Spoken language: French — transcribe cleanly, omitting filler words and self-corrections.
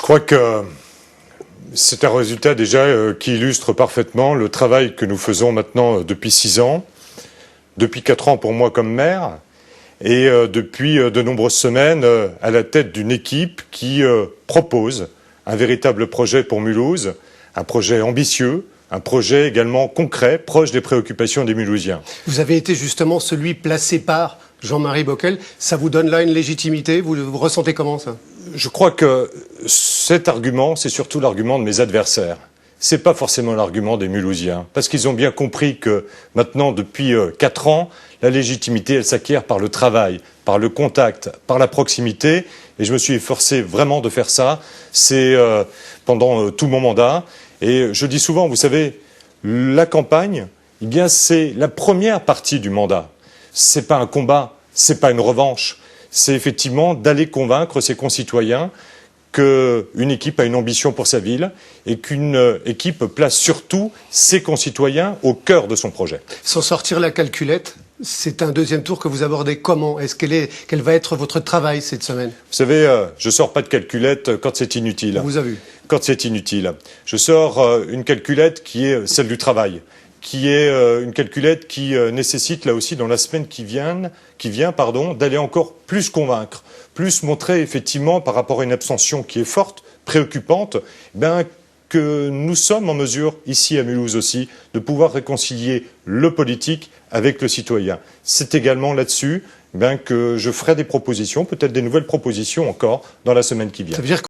Je crois que c'est un résultat déjà qui illustre parfaitement le travail que nous faisons maintenant depuis 6 ans, depuis 4 ans pour moi comme maire, et depuis de nombreuses semaines à la tête d'une équipe qui propose un véritable projet pour Mulhouse, un projet ambitieux, un projet également concret, proche des préoccupations des Mulhousiens. Vous avez été justement celui placé par Jean-Marie Bockel. Ça vous donne là une légitimité? Vous ressentez comment ça? Je crois que cet argument, c'est surtout l'argument de mes adversaires. C'est pas forcément l'argument des Mulhousiens, parce qu'ils ont bien compris que maintenant, depuis 4 ans, la légitimité, elle s'acquiert par le travail, par le contact, par la proximité, et je me suis efforcé vraiment de faire ça. C'est pendant tout mon mandat, et je dis souvent, vous savez, la campagne, eh bien, c'est la première partie du mandat. C'est pas un combat, c'est pas une revanche. C'est effectivement d'aller convaincre ses concitoyens qu'une équipe a une ambition pour sa ville et qu'une équipe place surtout ses concitoyens au cœur de son projet. Sans sortir la calculette, c'est un deuxième tour que vous abordez comment? Quel va être votre travail cette semaine? Vous savez, je sors pas de calculette quand c'est inutile. On vous a vu. Quand c'est inutile. Je sors une calculette qui est celle du travail, qui est une calculette qui nécessite là aussi dans la semaine qui vient, d'aller encore plus convaincre, plus montrer effectivement par rapport à une abstention qui est forte, préoccupante, que nous sommes en mesure, ici à Mulhouse aussi, de pouvoir réconcilier le politique avec le citoyen. C'est également là-dessus que je ferai des propositions, peut-être des nouvelles propositions encore, dans la semaine qui vient.